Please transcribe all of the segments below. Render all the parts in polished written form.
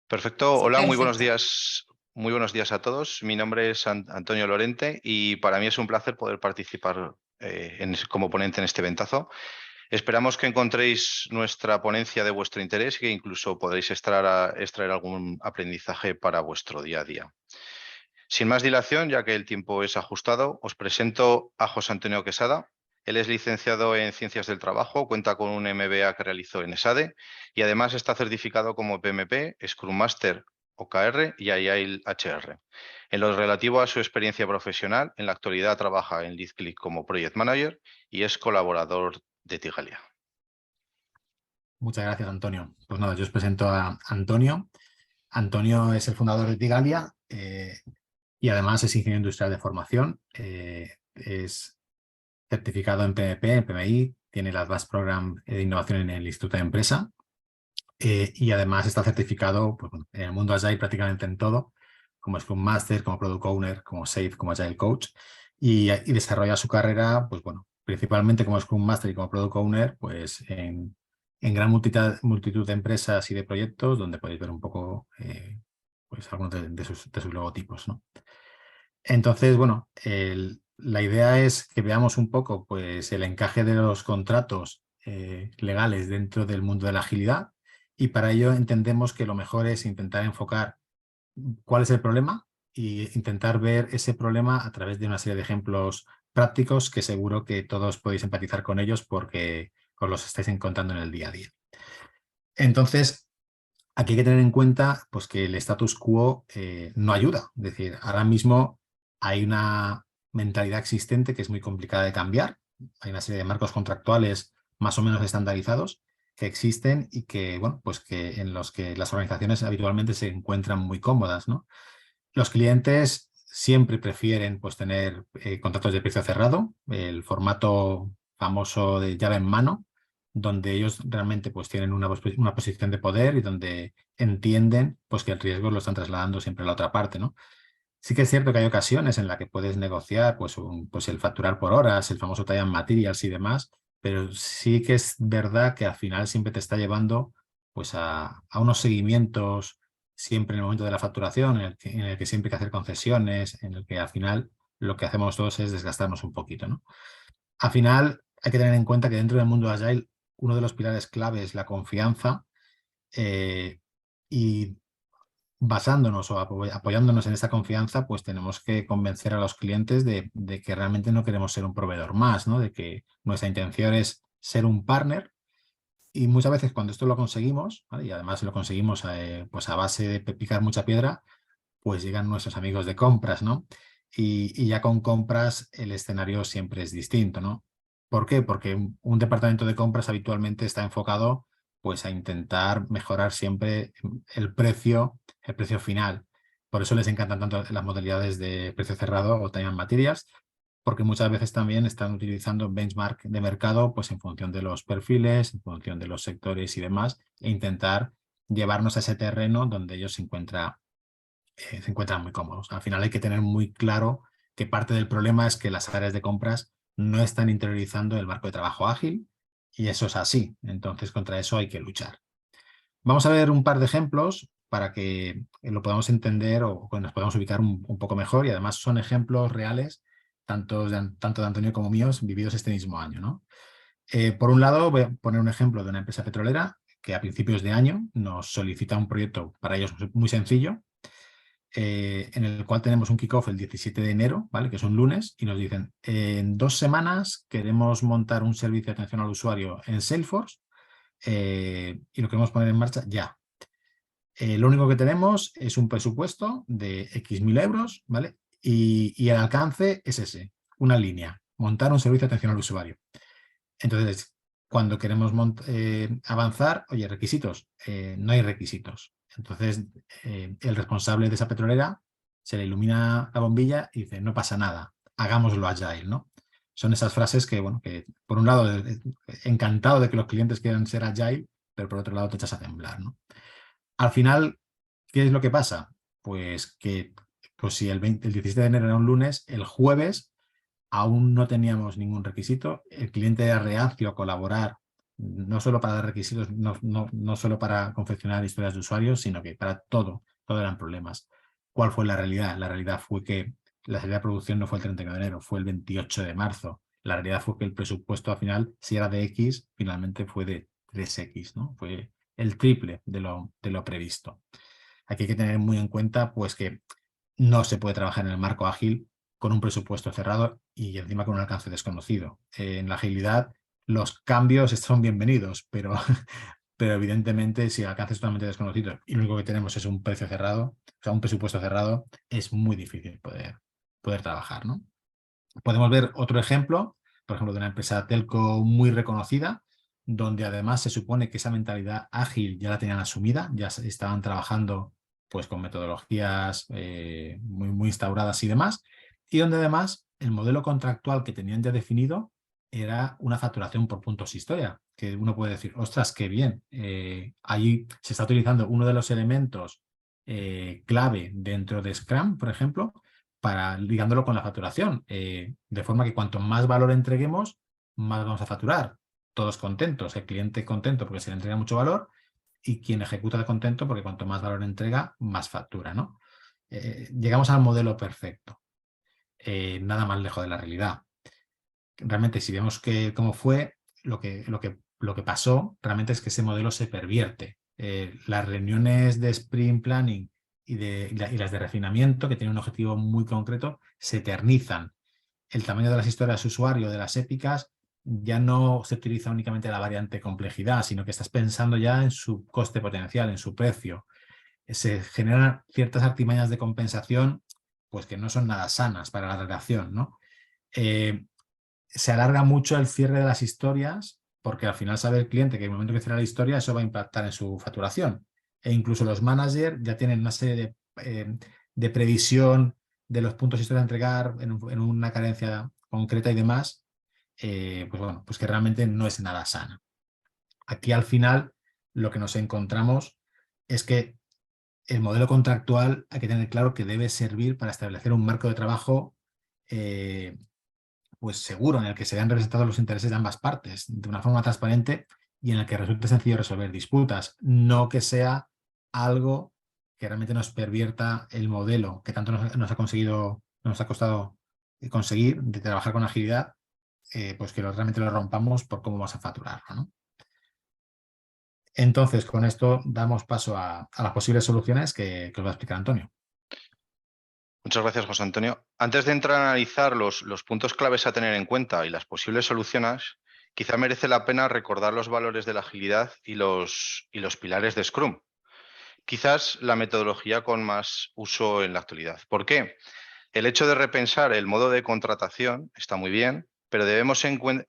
Perfecto. Sí, Hola, muy buenos perfecto. días. Muy buenos días a todos. Mi nombre es Antonio Lorente y para mí es un placer poder participar como ponente en este eventazo. Esperamos que encontréis nuestra ponencia de vuestro interés y que incluso podréis extraer algún aprendizaje para vuestro día a día. Sin más dilación, ya que el tiempo es ajustado, os presento a José Antonio Quesada. Él es licenciado en Ciencias del Trabajo, cuenta con un MBA que realizó en ESADE y además está certificado como PMP, Scrum Master OKR y Agile HR. En lo relativo a su experiencia profesional, en la actualidad trabaja en LeadClick como Project Manager y es colaborador de Tigalia. Muchas gracias, Antonio. Pues nada, yo os presento a Antonio. Antonio es el fundador de Tigalia y además es ingeniero industrial de formación. Es certificado en PMP, en PMI, tiene el Advanced Program de Innovación en el Instituto de Empresa y además está certificado pues, en el mundo Agile prácticamente en todo, como Scrum Master, como Product Owner, como SAFe, como Agile Coach y desarrolla su carrera, pues bueno, principalmente como Scrum Master y como Product Owner, pues en gran multitud de empresas y de proyectos donde podéis ver un poco pues algunos de sus logotipos, ¿no? Entonces, bueno, la idea es que veamos un poco pues, el encaje de los contratos legales dentro del mundo de la agilidad y para ello entendemos que lo mejor es intentar enfocar cuál es el problema e intentar ver ese problema a través de una serie de ejemplos prácticos que seguro que todos podéis empatizar con ellos porque os los estáis encontrando en el día a día. Entonces, aquí hay que tener en cuenta pues, que el status quo no ayuda. Es decir, ahora mismo hay una mentalidad existente que es muy complicada de cambiar. Hay una serie de marcos contractuales más o menos estandarizados que existen y que, bueno, pues que en los que las organizaciones habitualmente se encuentran muy cómodas, ¿no? Los clientes siempre prefieren pues, tener contratos de precio cerrado, el formato famoso de llave en mano, donde ellos realmente pues, tienen una posición de poder y donde entienden pues, que el riesgo lo están trasladando siempre a la otra parte, ¿no? Sí que es cierto que hay ocasiones en las que puedes negociar pues el facturar por horas, el famoso time and materials y demás, pero sí que es verdad que al final siempre te está llevando pues, a unos seguimientos siempre en el momento de la facturación, en el que siempre hay que hacer concesiones, en el que al final lo que hacemos todos es desgastarnos un poquito, ¿no? Al final hay que tener en cuenta que dentro del mundo Agile uno de los pilares clave es la confianza y basándonos o apoyándonos en esta confianza, pues tenemos que convencer a los clientes de que realmente no queremos ser un proveedor más, ¿no? De que nuestra intención es ser un partner y muchas veces cuando esto lo conseguimos, ¿vale? Y además lo conseguimos pues a base de picar mucha piedra, pues llegan nuestros amigos de compras, ¿no? Y ya con compras el escenario siempre es distinto, ¿no? ¿Por qué? Porque un departamento de compras habitualmente está enfocado pues a intentar mejorar siempre el precio final. Por eso les encantan tanto las modalidades de precio cerrado o time and materials, porque muchas veces también están utilizando benchmark de mercado pues en función de los perfiles, en función de los sectores y demás, e intentar llevarnos a ese terreno donde ellos se encuentran muy cómodos. Al final hay que tener muy claro que parte del problema es que las áreas de compras no están interiorizando el marco de trabajo ágil y eso es así. Entonces contra eso hay que luchar. Vamos a ver un par de ejemplos para que lo podamos entender o que nos podamos ubicar un poco mejor y además son ejemplos reales, tanto de Antonio como míos, vividos este mismo año, ¿no? Por un lado, voy a poner un ejemplo de una empresa petrolera que a principios de año nos solicita un proyecto para ellos muy sencillo, en el cual tenemos un kickoff el 17 de enero, ¿vale? Que es un lunes, y nos dicen, en 2 semanas queremos montar un servicio de atención al usuario en Salesforce y lo queremos poner en marcha ya. Lo único que tenemos es un presupuesto de X mil euros, ¿vale? Y el alcance es ese, una línea, montar un servicio de atención al usuario. Entonces, cuando queremos avanzar, oye, requisitos, no hay requisitos. Entonces, el responsable de esa petrolera se le ilumina la bombilla y dice, no pasa nada, hagámoslo agile, ¿no? Son esas frases que, bueno, que por un lado, encantado de que los clientes quieran ser agile, pero por otro lado te echas a temblar, ¿no? Al final, ¿qué es lo que pasa? Pues que pues si el 17 de enero era un lunes, el jueves aún no teníamos ningún requisito, el cliente era reacio a colaborar no solo para dar requisitos, no solo para confeccionar historias de usuarios, sino que para todo eran problemas. ¿Cuál fue la realidad? La realidad fue que la salida de producción no fue el 31 de enero, fue el 28 de marzo. La realidad fue que el presupuesto al final, si era de X, finalmente fue de 3X, ¿no? Fue el triple de lo previsto. Aquí hay que tener muy en cuenta pues que no se puede trabajar en el marco ágil con un presupuesto cerrado y encima con un alcance desconocido. En la agilidad los cambios son bienvenidos, pero, pero evidentemente si el alcance es totalmente desconocido y lo único que tenemos es un precio cerrado, o sea, un presupuesto cerrado, es muy difícil poder trabajar, ¿no? Podemos ver otro ejemplo, por ejemplo, de una empresa telco muy reconocida, donde además se supone que esa mentalidad ágil ya la tenían asumida, ya estaban trabajando pues, con metodologías muy instauradas y demás, y donde además el modelo contractual que tenían ya definido era una facturación por puntos historia, que uno puede decir, ostras, qué bien, ahí se está utilizando uno de los elementos clave dentro de Scrum, por ejemplo, para ligándolo con la facturación, de forma que cuanto más valor entreguemos, más vamos a facturar. Todos contentos, el cliente contento porque se le entrega mucho valor y quien ejecuta contento porque cuanto más valor entrega, más factura, ¿no? Llegamos al modelo perfecto, nada más lejos de la realidad. Realmente, si vemos cómo fue, lo que pasó realmente es que ese modelo se pervierte. Las reuniones de sprint planning y las de refinamiento, que tienen un objetivo muy concreto, se eternizan. El tamaño de las historias de usuario, de las épicas, ya no se utiliza únicamente la variante complejidad, sino que estás pensando ya en su coste potencial, en su precio. Se generan ciertas artimañas de compensación pues que no son nada sanas para la relación, ¿no? Se alarga mucho el cierre de las historias porque al final sabe el cliente que en el momento que cierra la historia eso va a impactar en su facturación. E incluso los managers ya tienen una serie de previsión de los puntos de historia a entregar en una carencia concreta y demás, pues bueno, pues que realmente no es nada sana. Aquí al final lo que nos encontramos es que el modelo contractual hay que tener claro que debe servir para establecer un marco de trabajo pues seguro, en el que se vean representados los intereses de ambas partes de una forma transparente y en el que resulte sencillo resolver disputas, no que sea algo que realmente nos pervierta el modelo que tanto nos ha costado conseguir de trabajar con agilidad, pues que realmente lo rompamos por cómo vamos a facturarlo, ¿no? Entonces, con esto damos paso a las posibles soluciones que os va a explicar Antonio. Muchas gracias, José Antonio. Antes de entrar a analizar los puntos claves a tener en cuenta y las posibles soluciones, quizá merece la pena recordar los valores de la agilidad y los pilares de Scrum. Quizás la metodología con más uso en la actualidad. ¿Por qué? El hecho de repensar el modo de contratación está muy bien, pero debemos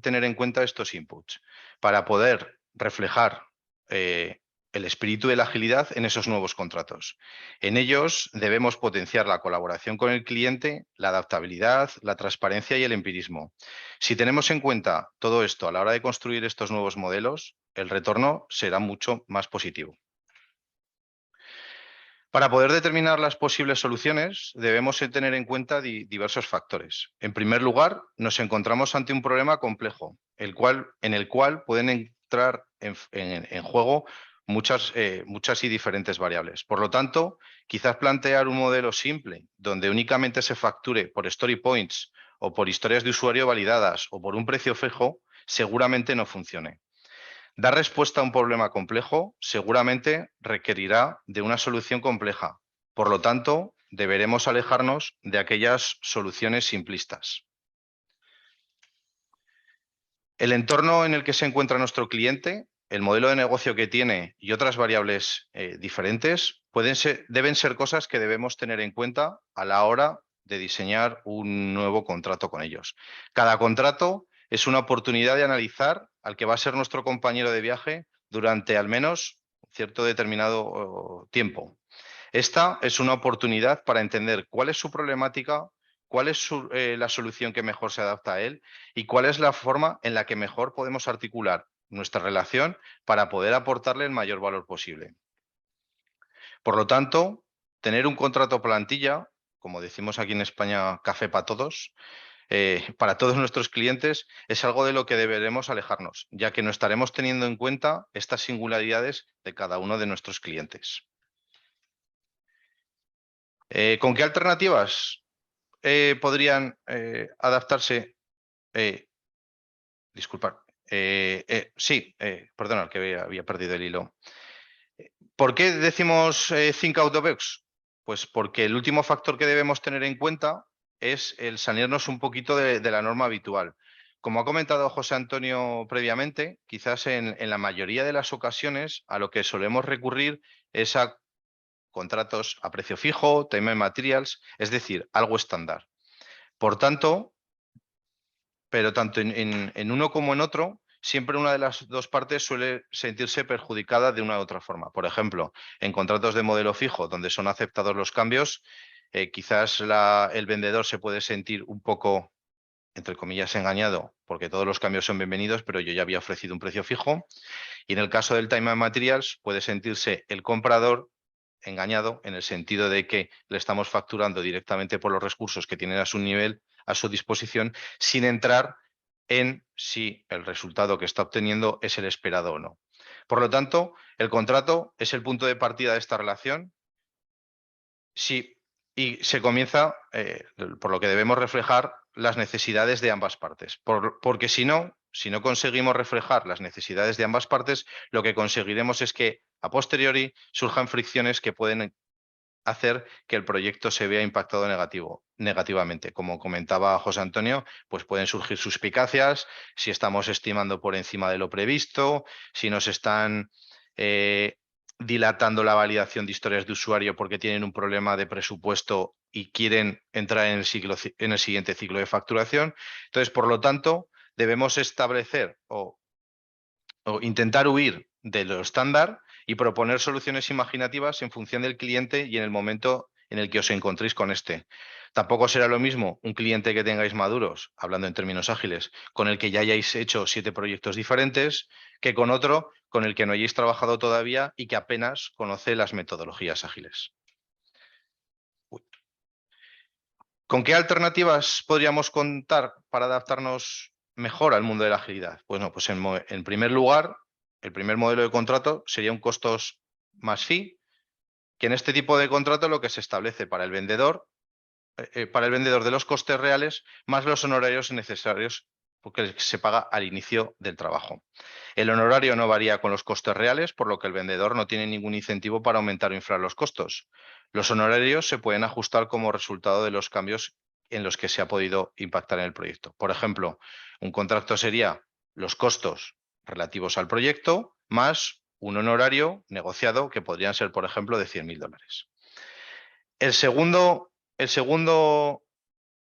tener en cuenta estos inputs para poder reflejar el espíritu de la agilidad en esos nuevos contratos. En ellos debemos potenciar la colaboración con el cliente, la adaptabilidad, la transparencia y el empirismo. Si tenemos en cuenta todo esto a la hora de construir estos nuevos modelos, el retorno será mucho más positivo. Para poder determinar las posibles soluciones, debemos tener en cuenta diversos factores. En primer lugar, nos encontramos ante un problema complejo, en el cual pueden entrar en juego muchas y diferentes variables. Por lo tanto, quizás plantear un modelo simple, donde únicamente se facture por story points o por historias de usuario validadas o por un precio fijo, seguramente no funcione. Dar respuesta a un problema complejo seguramente requerirá de una solución compleja. Por lo tanto, deberemos alejarnos de aquellas soluciones simplistas. El entorno en el que se encuentra nuestro cliente, el modelo de negocio que tiene y otras variables diferentes deben ser cosas que debemos tener en cuenta a la hora de diseñar un nuevo contrato con ellos. Cada contrato es una oportunidad de analizar al que va a ser nuestro compañero de viaje durante al menos cierto determinado tiempo. Esta es una oportunidad para entender cuál es su problemática, cuál es la solución que mejor se adapta a él y cuál es la forma en la que mejor podemos articular nuestra relación para poder aportarle el mayor valor posible. Por lo tanto, tener un contrato plantilla, como decimos aquí en España, café para todos, para todos nuestros clientes, es algo de lo que deberemos alejarnos, ya que no estaremos teniendo en cuenta estas singularidades de cada uno de nuestros clientes. ¿Con qué alternativas podrían adaptarse? Disculpad. Sí, perdona, que había perdido el hilo. ¿Por qué decimos think out the box? Pues porque el último factor que debemos tener en cuenta es el salirnos un poquito de la norma habitual. Como ha comentado José Antonio previamente, quizás en la mayoría de las ocasiones a lo que solemos recurrir es a contratos a precio fijo, time and materials, es decir, algo estándar. Por tanto, pero tanto en uno como en otro, siempre una de las dos partes suele sentirse perjudicada de una u otra forma. Por ejemplo, en contratos de modelo fijo, donde son aceptados los cambios, quizás el vendedor se puede sentir un poco, entre comillas, engañado, porque todos los cambios son bienvenidos, pero yo ya había ofrecido un precio fijo. Y en el caso del time and materials, puede sentirse el comprador engañado en el sentido de que le estamos facturando directamente por los recursos que tienen a su nivel, a su disposición, sin entrar en si el resultado que está obteniendo es el esperado o no. Por lo tanto, el contrato es el punto de partida de esta relación. Sí, y se comienza, por lo que debemos reflejar las necesidades de ambas partes. Porque si no conseguimos reflejar las necesidades de ambas partes, lo que conseguiremos es que a posteriori surjan fricciones que pueden hacer que el proyecto se vea impactado negativamente. Como comentaba José Antonio, pues pueden surgir suspicacias, si estamos estimando por encima de lo previsto, si nos están dilatando la validación de historias de usuario porque tienen un problema de presupuesto y quieren entrar en el siguiente ciclo de facturación. Entonces, por lo tanto, debemos establecer o intentar huir de lo estándar y proponer soluciones imaginativas en función del cliente y en el momento en el que os encontréis con este. Tampoco será lo mismo un cliente que tengáis maduros, hablando en términos ágiles, con el que ya hayáis hecho 7 proyectos diferentes, que con otro con el que no hayáis trabajado todavía y que apenas conoce las metodologías ágiles. ¿Con qué alternativas podríamos contar para adaptarnos mejor al mundo de la agilidad? Bueno, pues en primer lugar, el primer modelo de contrato sería un costos más fee, que en este tipo de contrato lo que se establece para el vendedor de los costes reales más los honorarios necesarios porque se paga al inicio del trabajo. El honorario no varía con los costes reales, por lo que el vendedor no tiene ningún incentivo para aumentar o inflar los costos. Los honorarios se pueden ajustar como resultado de los cambios en los que se ha podido impactar en el proyecto. Por ejemplo, un contrato sería los costos relativos al proyecto más un honorario negociado que podrían ser, por ejemplo, de $100.000. El segundo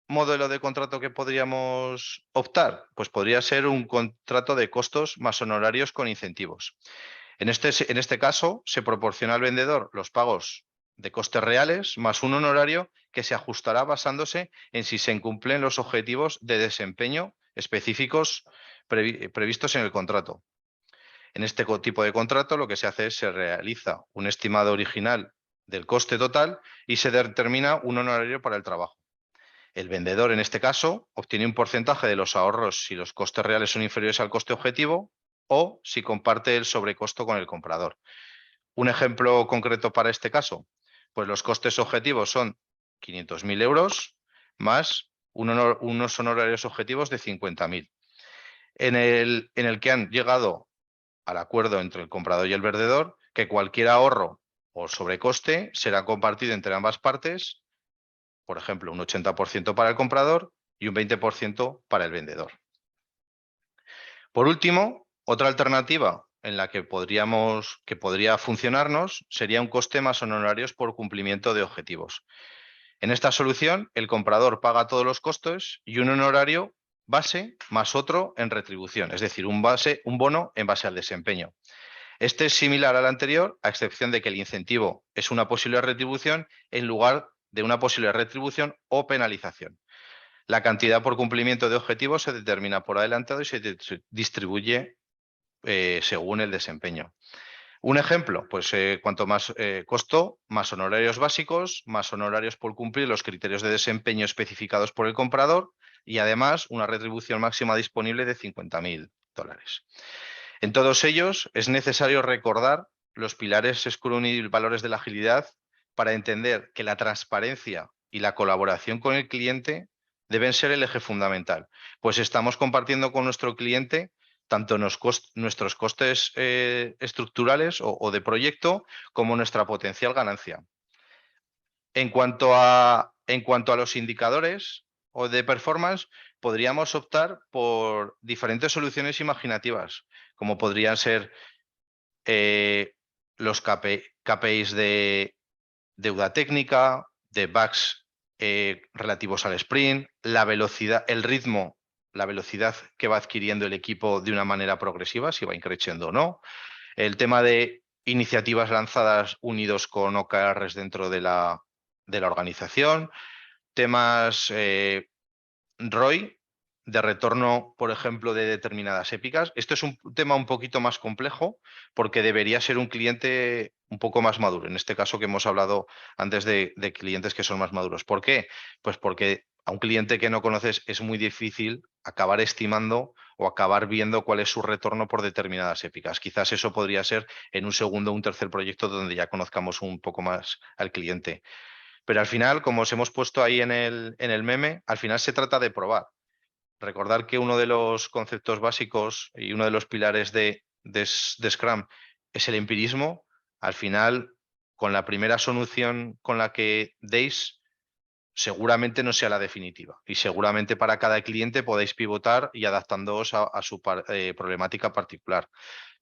modelo de contrato que podríamos optar, pues podría ser un contrato de costos más honorarios con incentivos. En este caso, se proporciona al vendedor los pagos de costes reales más un honorario que se ajustará basándose en si se incumplen los objetivos de desempeño específicos previstos en el contrato. En este tipo de contrato lo que se hace es se realiza un estimado original del coste total y se determina un honorario para el trabajo. El vendedor, en este caso, obtiene un porcentaje de los ahorros si los costes reales son inferiores al coste objetivo o si comparte el sobrecosto con el comprador. Un ejemplo concreto para este caso, pues los costes objetivos son 500.000 euros más unos honorarios objetivos de 50.000. En el que han llegado al acuerdo entre el comprador y el vendedor que cualquier ahorro o sobrecoste será compartido entre ambas partes, por ejemplo, un 80% para el comprador y un 20% para el vendedor. Por último, otra alternativa en la que podría funcionarnos sería un coste más honorarios por cumplimiento de objetivos. En esta solución, el comprador paga todos los costos y un honorario base más otro en retribución, es decir, un bono en base al desempeño. Este es similar al anterior, a excepción de que el incentivo es una posible retribución en lugar de una posible retribución o penalización. La cantidad por cumplimiento de objetivos se determina por adelantado y se distribuye según el desempeño. Un ejemplo, pues cuanto más costo, más honorarios básicos, más honorarios por cumplir los criterios de desempeño especificados por el comprador y además una retribución máxima disponible de $50.000. En todos ellos es necesario recordar los pilares Scrum y valores de la agilidad para entender que la transparencia y la colaboración con el cliente deben ser el eje fundamental, pues estamos compartiendo con nuestro cliente tanto nuestros costes estructurales o de proyecto como nuestra potencial ganancia. En cuanto a los indicadores o de performance, podríamos optar por diferentes soluciones imaginativas, como podrían ser los KPIs de deuda técnica, de bugs relativos al sprint, la velocidad, el ritmo, la velocidad que va adquiriendo el equipo de una manera progresiva, si va increciendo o no, el tema de iniciativas lanzadas unidos con OKRs dentro de la organización, temas ROI, de retorno, por ejemplo, de determinadas épicas. Esto es un tema un poquito más complejo porque debería ser un cliente un poco más maduro. En este caso que hemos hablado antes de clientes que son más maduros. ¿Por qué? Pues porque a un cliente que no conoces es muy difícil acabar estimando o acabar viendo cuál es su retorno por determinadas épicas. Quizás eso podría ser en un segundo o un tercer proyecto donde ya conozcamos un poco más al cliente. Pero al final, como os hemos puesto ahí en el meme, al final se trata de probar. Recordar que uno de los conceptos básicos y uno de los pilares de Scrum es el empirismo. Al final, con la primera solución con la que deis, seguramente no sea la definitiva. Y seguramente para cada cliente podéis pivotar y adaptándoos a su problemática particular.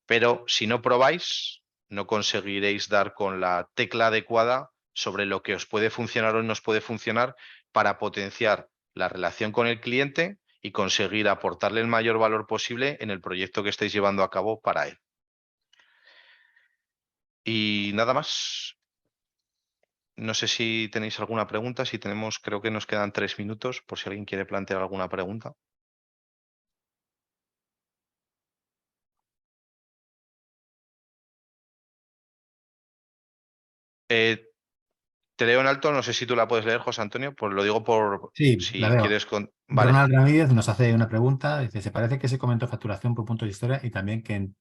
Pero si no probáis, no conseguiréis dar con la tecla adecuada sobre lo que os puede funcionar o no os puede funcionar para potenciar la relación con el cliente y conseguir aportarle el mayor valor posible en el proyecto que estáis llevando a cabo para él. Y nada más. No sé si tenéis alguna pregunta. Si tenemos, creo que nos quedan 3 minutos por si alguien quiere plantear alguna pregunta. Te leo en alto, no sé si tú la puedes leer, José Antonio, pues lo digo por Sí, la si veo. quieres. Vale. Ronald Ramírez nos hace una pregunta. Dice, se parece que se comentó facturación por puntos de historia y también que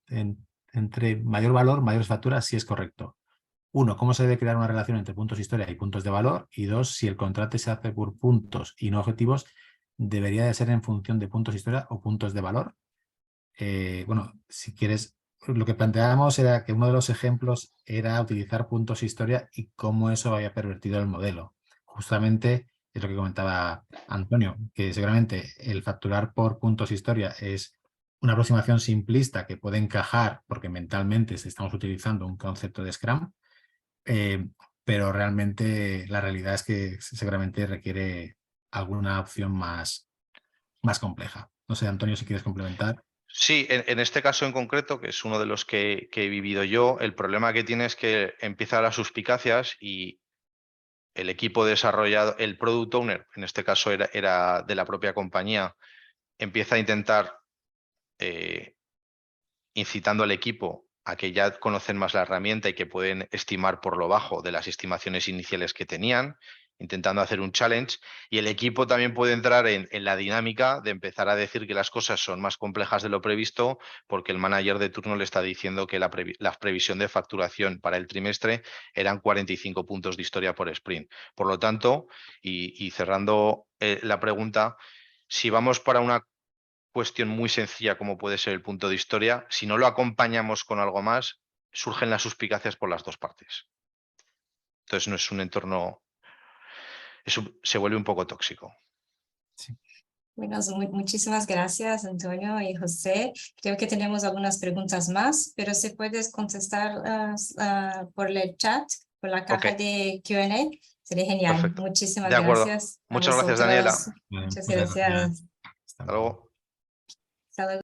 entre mayor valor, mayores facturas, si es correcto. 1, ¿cómo se debe crear una relación entre puntos de historia y puntos de valor? Y 2, si el contrato se hace por puntos y no objetivos, ¿debería de ser en función de puntos de historia o puntos de valor? Bueno, si quieres, lo que planteábamos era que uno de los ejemplos era utilizar puntos de historia y cómo eso había pervertido el modelo. Justamente es lo que comentaba Antonio, que seguramente el facturar por puntos de historia es una aproximación simplista que puede encajar porque mentalmente estamos utilizando un concepto de Scrum, pero realmente la realidad es que seguramente requiere alguna opción más compleja. No sé, Antonio, si quieres complementar. Sí, en este caso en concreto, que es uno de los que he vivido yo, el problema que tiene es que empiezan las suspicacias y el equipo desarrollado, el product owner, en este caso era de la propia compañía, empieza a intentar, incitando al equipo a que ya conocen más la herramienta y que pueden estimar por lo bajo de las estimaciones iniciales que tenían, intentando hacer un challenge, y el equipo también puede entrar en la dinámica de empezar a decir que las cosas son más complejas de lo previsto porque el manager de turno le está diciendo que la previsión de facturación para el trimestre eran 45 puntos de historia por sprint. Por lo tanto, y cerrando la pregunta, si vamos para una cuestión muy sencilla como puede ser el punto de historia, si no lo acompañamos con algo más, surgen las suspicacias por las dos partes. Entonces no es un entorno, se vuelve un poco tóxico. Sí. Bueno, muchísimas gracias, Antonio y José. Creo que tenemos algunas preguntas más, pero si puedes contestar por el chat, por la caja de Q&A, sería genial. Perfecto. Muchísimas De acuerdo. gracias. Muchas gracias, Daniela. Muchas Muchas gracias. Hasta Hasta luego. luego. Hasta luego.